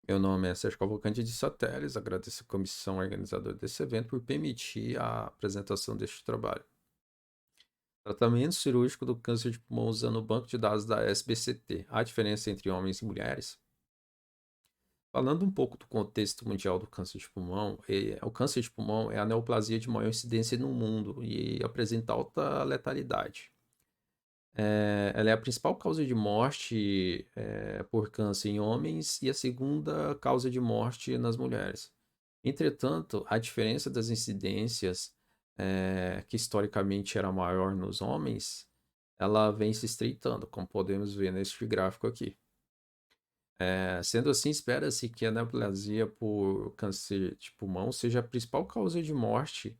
Meu nome é Sérgio Cavalcante de Sateres, agradeço a comissão organizadora desse evento por permitir a apresentação deste trabalho. Tratamento cirúrgico do câncer de pulmão usando o banco de dados da SBCT. Há diferença entre homens e mulheres? Falando um pouco do contexto mundial do câncer de pulmão, o câncer de pulmão é a neoplasia de maior incidência no mundo e apresenta alta letalidade. Ela é a principal causa de morte por câncer em homens e a segunda causa de morte nas mulheres. Entretanto, a diferença das incidências, que historicamente era maior nos homens, ela vem se estreitando, como podemos ver neste gráfico aqui. Sendo assim, espera-se que a neoplasia por câncer de pulmão seja a principal causa de morte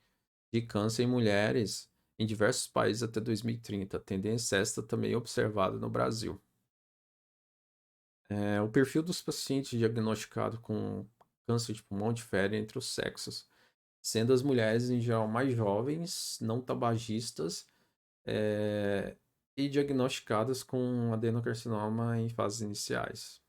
de câncer em mulheres em diversos países até 2030, tendência esta também observada no Brasil. O perfil dos pacientes diagnosticados com câncer de pulmão difere entre os sexos, sendo as mulheres em geral mais jovens, não tabagistas, eh, e diagnosticadas com adenocarcinoma em fases iniciais.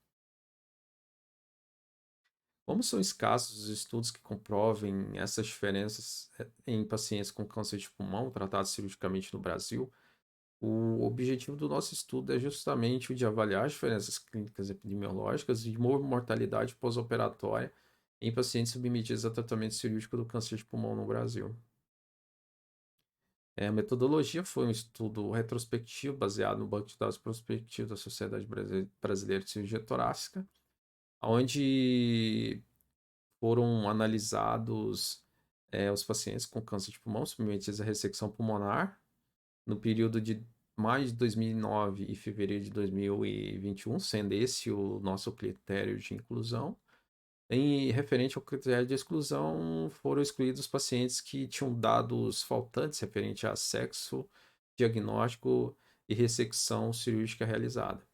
Como são escassos os estudos que comprovem essas diferenças em pacientes com câncer de pulmão tratados cirurgicamente no Brasil, o objetivo do nosso estudo é justamente o de avaliar as diferenças clínicas epidemiológicas e mortalidade pós-operatória em pacientes submetidos a tratamento cirúrgico do câncer de pulmão no Brasil. A metodologia foi um estudo retrospectivo baseado no banco de dados prospectivo da Sociedade Brasileira de Cirurgia Torácica, onde foram analisados os pacientes com câncer de pulmão submetidos à ressecção pulmonar no período de maio de 2009 e fevereiro de 2021, sendo esse o nosso critério de inclusão. Em referente ao critério de exclusão, foram excluídos os pacientes que tinham dados faltantes referente a sexo, diagnóstico e ressecção cirúrgica realizada.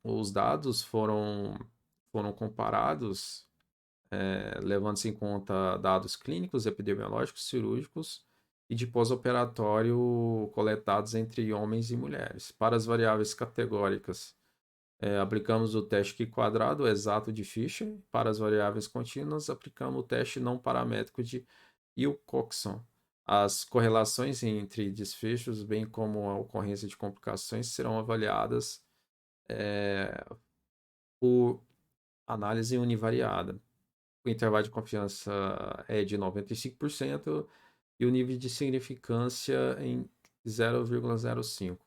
Os dados foram comparados, levando-se em conta dados clínicos, epidemiológicos, cirúrgicos e de pós-operatório coletados entre homens e mulheres. Para as variáveis categóricas, aplicamos o teste Q quadrado exato de Fisher. Para as variáveis contínuas, aplicamos o teste não paramétrico de Wilcoxon. As correlações entre desfechos, bem como a ocorrência de complicações, serão avaliadas por análise univariada. O intervalo de confiança é de 95% e o nível de significância em 0,05.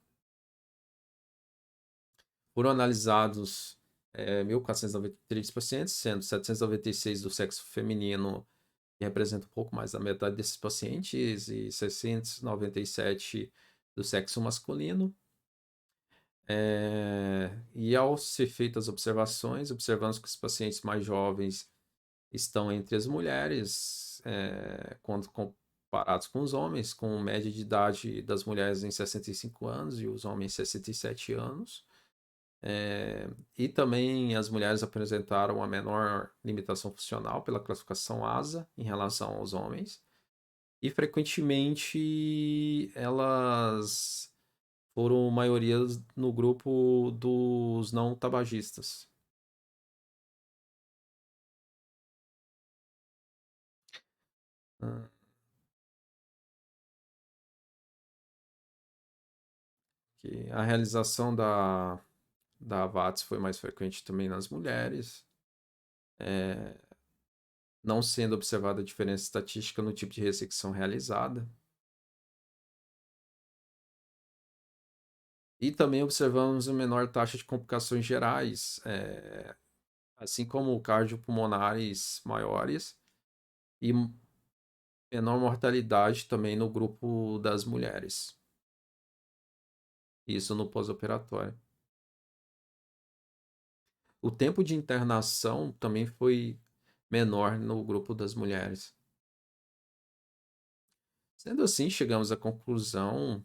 Foram analisados 1.493 pacientes, sendo 796 do sexo feminino, que representa um pouco mais da metade desses pacientes, e 697 do sexo masculino. E ao ser feitas as observações, observamos que os pacientes mais jovens estão entre as mulheres, quando comparados com os homens, com média de idade das mulheres em 65 anos e os homens em 67 anos. E também as mulheres apresentaram a menor limitação funcional pela classificação ASA em relação aos homens. E frequentemente elas foram maioria no grupo dos não tabagistas. Ah, que a realização da VATS foi mais frequente também nas mulheres, não sendo observada diferença estatística no tipo de ressecção realizada. E também observamos uma menor taxa de complicações gerais, assim como cardiopulmonares maiores e menor mortalidade também no grupo das mulheres. Isso no pós-operatório. O tempo de internação também foi menor no grupo das mulheres. Sendo assim, chegamos à conclusão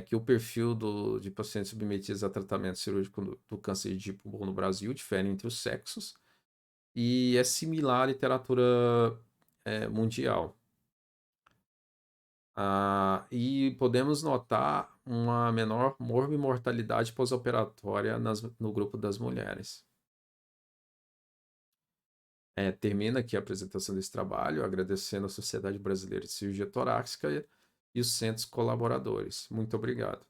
que o perfil de pacientes submetidos a tratamento cirúrgico do câncer de pulmão no Brasil difere entre os sexos e é similar à literatura mundial. E podemos notar uma menor morbimortalidade pós-operatória no grupo das mulheres. Termina aqui a apresentação desse trabalho, agradecendo à Sociedade Brasileira de Cirurgia Torácica e os centros colaboradores. Muito obrigado.